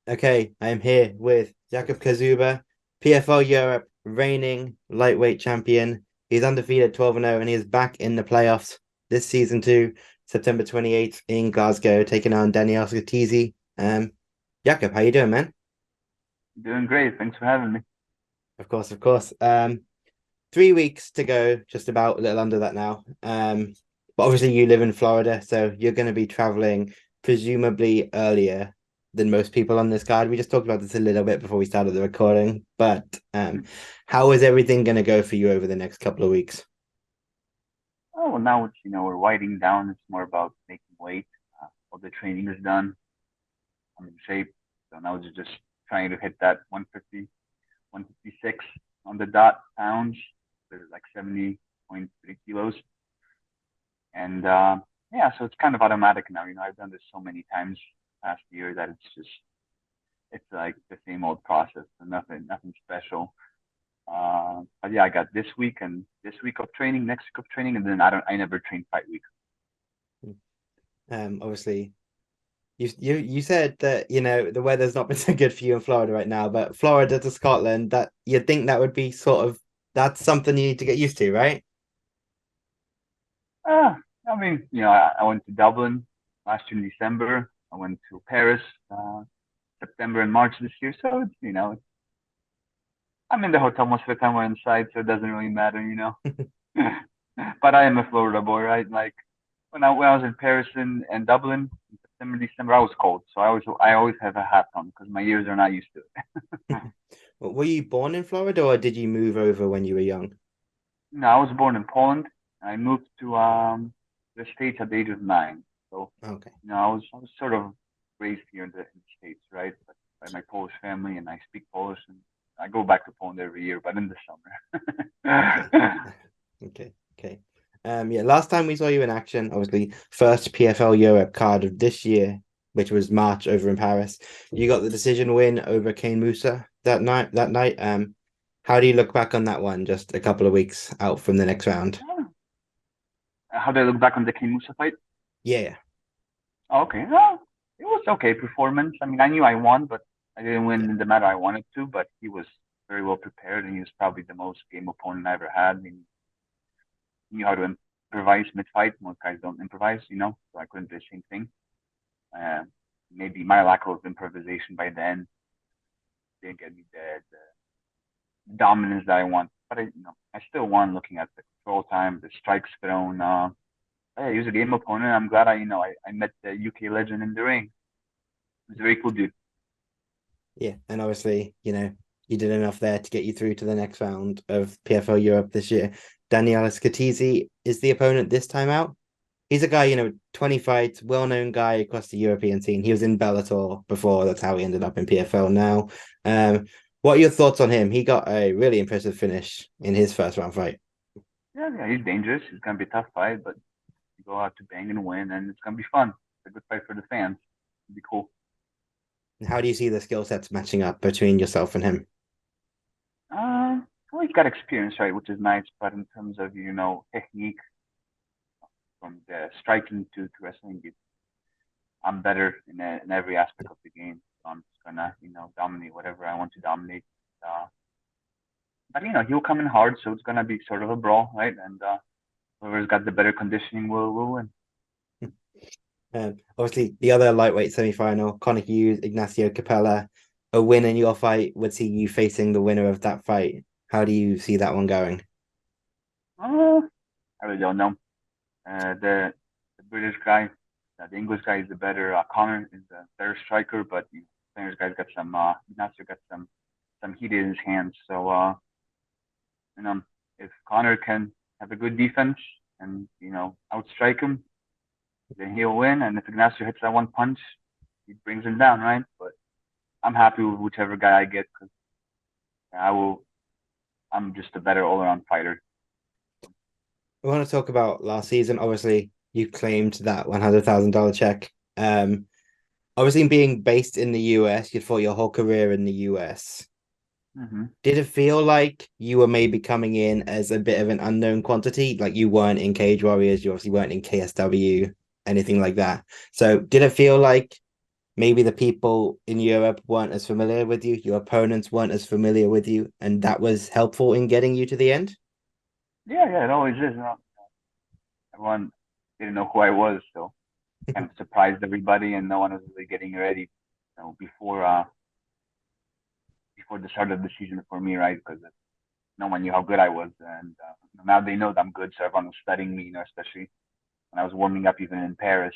Okay, I'm here with Jakob Kaszuba, PFL Europe reigning lightweight champion. He's undefeated 12-0 and he is back in the playoffs this season too, September 28th in Glasgow, taking on Daniele Scatizzi. Jakob, how you doing, man? Doing great. Thanks for having me. Of course, of course. 3 weeks to go, just about a little under that now. But obviously you live in Florida, so you're going to be traveling presumably earlier than most people on this card. We just talked about this a little bit before we started the recording, but how is everything going to go for you over the next couple of weeks? Oh, well, now it's, we're winding down. It's more about making weight. All the training is done. I'm in shape. So now it's just trying to hit that 150, 156 on the dot pounds. There's like 70.3 kilos. And yeah, so it's kind of automatic now. I've done this so many times past year that it's like the same old process. So nothing special. But yeah, I got this week of training, next week of training, and then I never train fight week. Obviously you said that the weather's not been so good for you in Florida right now, but Florida to Scotland, that you'd think that would be sort of that's something you need to get used to, right? Ah, I mean, I went to Dublin last year in December. I went to Paris, September and March this year. So I'm in the hotel most of the time we're inside, so it doesn't really matter. But I am a Florida boy, right? Like when I was in Paris and Dublin in September, December, I was cold. So I always have a hat on because my ears are not used to it. Were you born in Florida or did you move over when you were young? No, I was born in Poland. I moved to the States at the age of 9. So, Okay. I was sort of raised here in the States, right? By my Polish family, and I speak Polish, and I go back to Poland every year, but in the summer. Okay. Okay. Yeah, last time we saw you in action, obviously, first PFL Europe card of this year, which was March over in Paris. You got the decision win over Kane Musa that night. How do you look back on that one just a couple of weeks out from the next round? How do I look back on the King Musa fight? Yeah. Okay, well, it was okay performance. I mean, I knew I won, but I didn't win Yeah. in the manner I wanted to. But he was very well prepared, and he was probably the most game opponent I ever had. I mean, he knew how to improvise mid-fight. Most guys don't improvise. So I couldn't do the same thing. Uh, Maybe my lack of improvisation by then didn't get me the dominance that I want. But I still won looking at the control time, the strikes thrown. Yeah, he was a game opponent. I'm glad I met the UK legend in the ring. He's a very cool dude. Yeah. And obviously, you did enough there to get you through to the next round of PFL Europe this year. Daniele Scatizzi is the opponent this time out. He's a guy, 20 fights, well-known guy across the European scene. He was in Bellator before. That's how he ended up in PFL now. Um, what are your thoughts on him? He got a really impressive finish in his first round fight. Yeah, yeah, he's dangerous. It's gonna be a tough fight, but you go out to bang and win, and it's gonna be fun. It's a good fight for the fans. It'll be cool. How do you see the skill sets matching up between yourself and him? Well, he's got experience, right, which is nice. But in terms of technique, from the striking to wrestling, I'm better in every aspect of the game. So I'm just gonna dominate whatever I want to dominate. Uh, but he'll come in hard, so it's gonna be sort of a brawl, right? And whoever's got the better conditioning will win. Obviously, the other lightweight semi-final, Conor Hughes, Ignacio Capella, a win in your fight would see you facing the winner of that fight. How do you see that one going? Uh, I really don't know. The British guy, the English guy is the better. Connor is the better striker, but the English guy's got some. Ignacio got some heat in his hands. So you know, if Connor can have a good defense and outstrike him, then he'll win. And if Ignacio hits that one punch, he brings him down, right? But I'm happy with whichever guy I get because I will. I'm just a better all-around fighter. I want to talk about last season. Obviously, you claimed that $100,000 check. Obviously, being based in the US, you fought your whole career in the US. Mm-hmm. Did it feel like you were maybe coming in as a bit of an unknown quantity? Like you weren't in Cage Warriors, you obviously weren't in KSW, anything like that. So, did it feel like maybe the people in Europe weren't as familiar with you, your opponents weren't as familiar with you, and that was helpful in getting you to the end? Yeah, yeah, it always is. Everyone didn't know who I was, so kind of surprised everybody, and no one was really getting ready, before the start of the season for me, right? Because no one knew how good I was, and now they know that I'm good, so everyone was studying me, especially when I was warming up, even in Paris.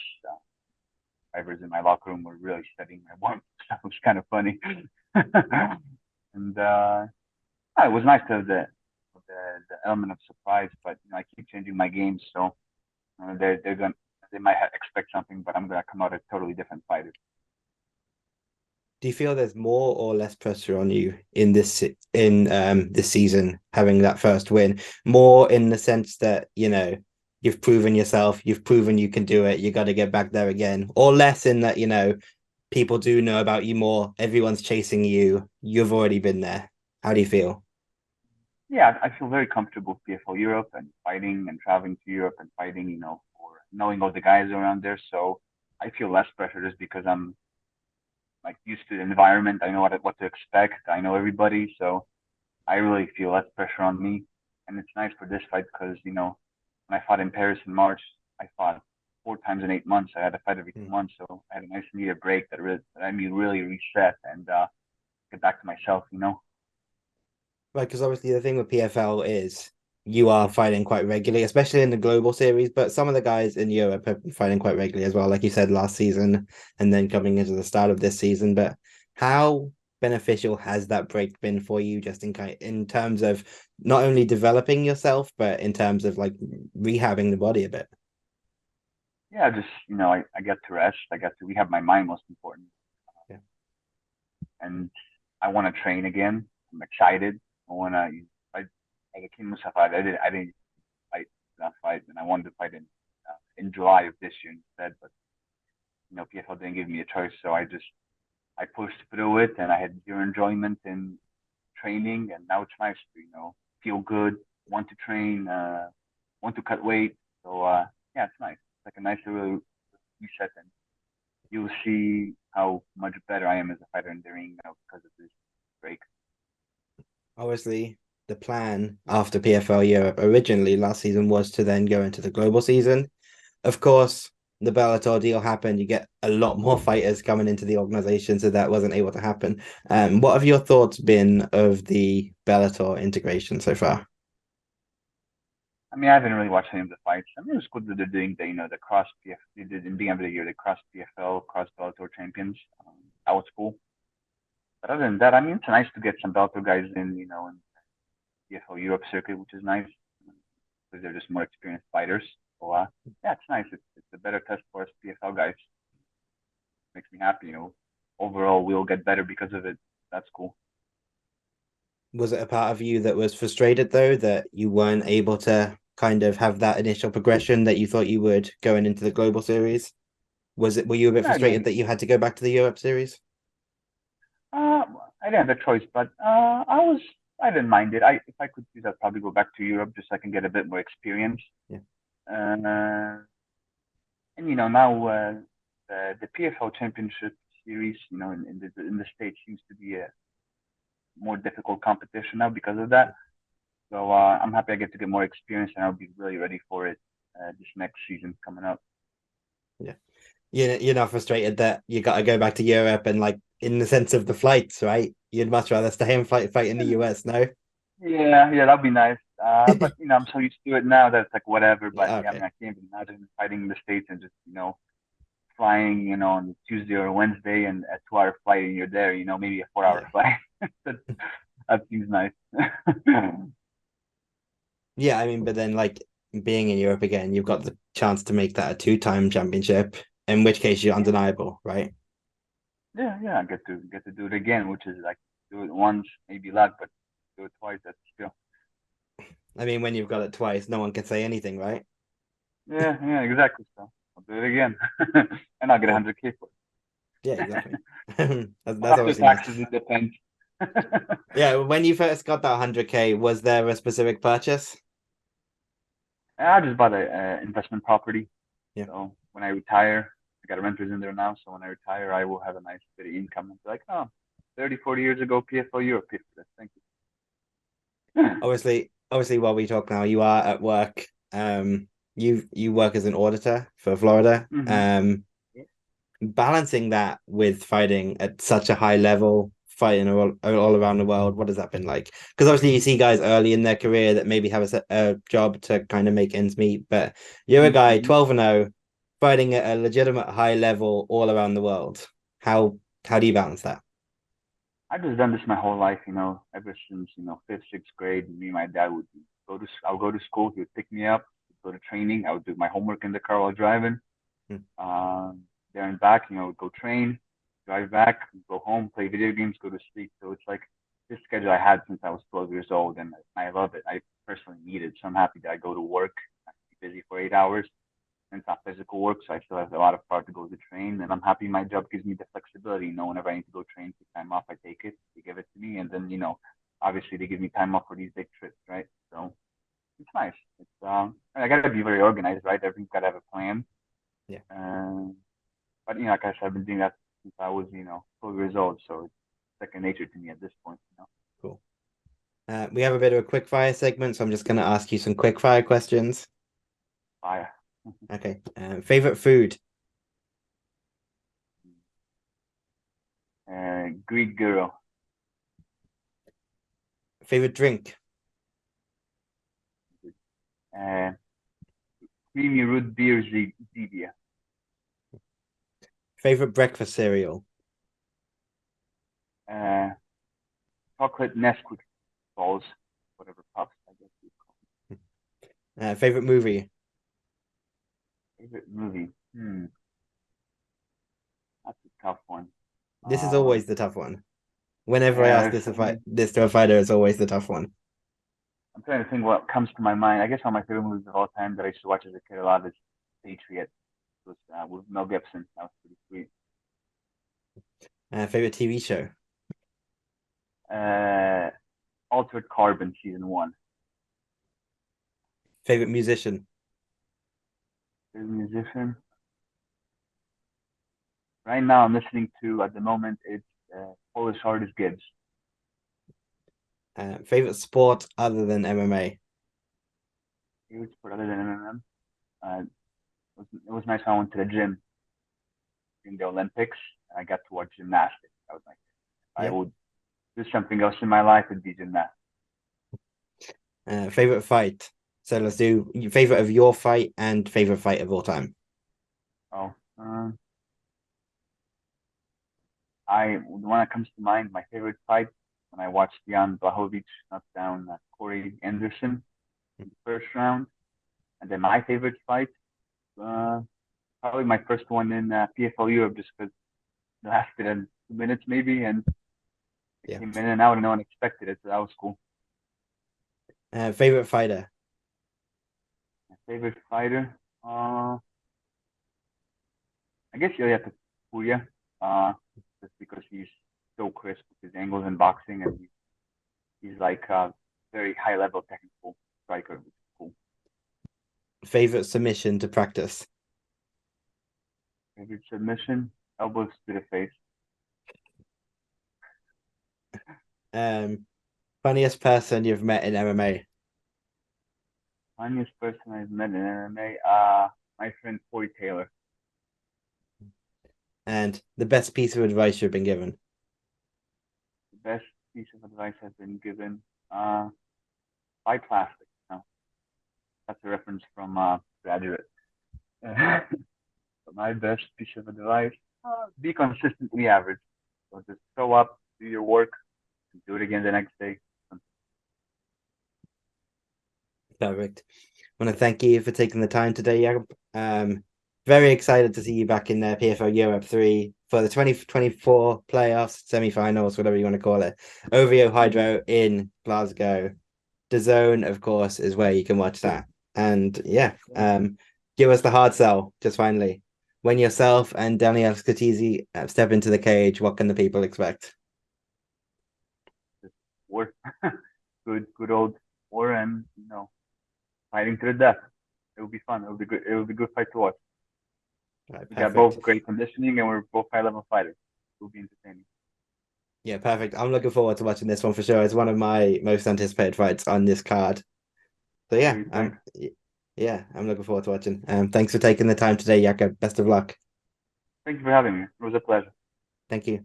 Drivers in my locker room were really studying my warm. That was kind of funny, and it was nice to have the element of surprise. But I keep changing my game, so they might expect something, but I'm gonna come out a totally different fighter. Do you feel there's more or less pressure on you in this season having that first win? More in the sense that, you've proven yourself, you've proven you can do it, you got to get back there again, or less in that, people do know about you more, everyone's chasing you, you've already been there. How do you feel? Yeah, I feel very comfortable with PFL Europe and fighting and traveling to Europe and fighting, for knowing all the guys around there. So I feel less pressure just because I'm like used to the environment. I know what to expect. I know everybody, so I really feel less pressure on me. And it's nice for this fight because when I fought in Paris in March, I fought 4 times in 8 months. I had to fight every Hmm. 2 months, so I had a nice needed break that I me really reset and get back to myself. Right, because obviously the thing with PFL is you are fighting quite regularly, especially in the global series. But some of the guys in Europe have been fighting quite regularly as well, like you said last season, and then coming into the start of this season. But how beneficial has that break been for you, just in terms of not only developing yourself, but in terms of like rehabbing the body a bit? Yeah, just I get to rest. I get to rehab my mind, most important, Yeah. and I want to train again. I'm excited. I want to. I came Mustafa. I didn't fight that fight, and I wanted to fight in July of this year instead. But PFL didn't give me a choice, so I pushed through it, and I had zero enjoyment in training, and now it's nice to feel good, want to train, want to cut weight. So yeah, it's nice. It's like a nice little reset, and you'll see how much better I am as a fighter in the ring now because of this break. Obviously, the plan after PFL Europe originally last season was to then go into the global season. Of course, the Bellator deal happened. You get a lot more fighters coming into the organization, so that wasn't able to happen. What have your thoughts been of the Bellator integration so far? I mean, I haven't really watched any of the fights. I mean, it was good that they're doing the cross PF. They did in the beginning of the year, the cross PFL, cross Bellator champions. That was cool. But other than that, I mean, it's nice to get some Bellator guys in PFL Europe circuit, which is nice because they're just more experienced fighters. So yeah, it's nice. It's a better test for us PFL guys. Makes me happy. Overall, we'll get better because of it. That's cool. Was it a part of you that was frustrated though that you weren't able to kind of have that initial progression that you thought you would going into the global series? Were you a bit Yeah, frustrated again, that you had to go back to the Europe series? I didn't have a choice, but I didn't mind it. If I could choose, I'd probably go back to Europe just so I can get a bit more experience. Yeah. Uh, and now the PFL Championship Series, in the States seems to be a more difficult competition now because of that. So I'm happy I get to get more experience and I'll be really ready for it this next season coming up. Yeah. You're not frustrated that you got to go back to Europe and like in the sense of the flights, right? You'd much rather stay and fight in the US, no? Yeah, yeah, that'd be nice. But I'm so used to it now that it's like whatever. But Yeah, yeah, I okay. mean, I can't even imagine fighting in the States and just flying, on Tuesday or Wednesday and a 2 hour flight and you're there, maybe a 4 hour Yeah. flight. that, that seems nice. Yeah, I mean, but then like being in Europe again, you've got the chance to make that a two-time championship, in which case you're Yeah, undeniable, right? yeah, yeah. I get to do it again, which is like do it once, maybe luck, but do it twice. That's still. I mean, when you've got it twice, no one can say anything, right? Yeah, yeah, exactly. So I'll do it again, and I'll get Well, 100K for yeah, it. exactly. That's After obviously nice. taxes, it depends. Yeah, when you first got that 100K, was there a specific purchase? I just bought a investment property. Yeah. So when I retire, I got renters in there now, so when I retire, I will have a nice steady income. And be like, oh, 30, 40 years ago, PFL Europe paid for this. Thank you. Obviously, while we talk now, you are at work. You work as an auditor for Florida. Mm-hmm. Balancing that with fighting at such a high level, fighting all around the world, what has that been like? Because obviously you see guys early in their career that maybe have a job to kind of make ends meet, but you're a guy Mm-hmm. 12-0, fighting at a legitimate high level all around the world. How do you balance that? I've just done this my whole life, ever since, fifth, sixth grade. Me and my dad would I'll go to school. He would pick me up, go to training. I would do my homework in the car while driving. Hmm. There and back, go train, drive back, go home, play video games, go to sleep. So it's like this schedule I had since I was 12 years old, and I love it. I personally need it. So I'm happy that I go to work, I can be busy for 8 hours, and it's not physical work, so I still have a lot of part to go to train. And I'm happy my job gives me the flexibility. Whenever I need to go train, take time off, I take it. They give it to me, and then obviously they give me time off for these big trips, right? So it's nice. I gotta be very organized, right? Everything's gotta have a plan. Yeah, But like I said, I've been doing that since I was 12 years old, so it's second nature to me at this point. cool. We have a bit of a quick fire segment, so I'm just going to ask you some quick fire questions. Fire. Okay. Favorite food? Greek girl. Favorite drink? Uh, Creamy root beer Zevia. Favorite breakfast cereal? Uh, Chocolate Nesquik balls, whatever puffs I guess you call Favorite movie? them. Favorite movie? That's a tough one. This is always the tough one. Whenever I Yeah, ask there's so many. this to a fighter, it's always the tough one. I'm trying to think what comes to my mind. I guess one of my favorite movies of all time that I used to watch as a kid a lot is Patriot. It was with Mel Gibson. That was pretty sweet. Favorite TV show? Uh, Altered Carbon season one. Favorite musician? Favorite musician. Right now, I'm listening to at the moment it's Polish artist Gibbs. Favorite sport other than MMA? Favorite sport other than MMA. It was nice when I went to the gym in the Olympics. I got to watch gymnastics. I was like, if I Yeah. would do something else in my life, it'd be gymnastics. Favorite fight? So let's do favorite of your fight and favorite fight of all time. Oh, the one that comes to mind, my favorite fight when I watched Jan Blachowicz knock down Corey Anderson in the first round, and then my favorite fight, uh, probably my first one in PFL Europe, just because it lasted in 2 minutes maybe, and it Yeah. came in and out, and no one expected it, so that was cool. Favorite fighter? My favorite fighter, I guess Ilya Takuya, just because he's so crisp with his angles in boxing, and he's like a very high level technical striker, which is cool. Favorite submission to practice? Favorite submission, elbows to the face. Um, Funniest person you've met in MMA? Funniest person I've met in MMA, my friend Corey Taylor. And the best piece of advice you've been given? The best piece of advice I've been given, buy plastic. No, that's a reference from Graduate. But my best piece of advice, be consistently average. So just show up, do your work, do it again the next day. Perfect. I want to thank you for taking the time today, Jakob. Very excited to see you back in PFL Europe 3 for the 2024 playoffs, semi-finals, whatever you want to call it. OVO Hydro in Glasgow. The Zone, of course, is where you can watch that. And yeah, give us the hard sell, just finally. When yourself and Daniele Scatizzi step into the cage, what can the people expect? Just war, good old war, and fighting to the death. It will be fun. It will be good. It will be a good fight to watch. All right, We got perfect. both great conditioning, and we're both high-level fighters. It will be entertaining. Yeah, perfect. I'm looking forward to watching this one for sure. It's one of my most anticipated fights on this card. So yeah, Sweet, thanks. yeah, I'm looking forward to watching. Thanks for taking the time today, Jakob. Best of luck. Thank you for having me. It was a pleasure. Thank you.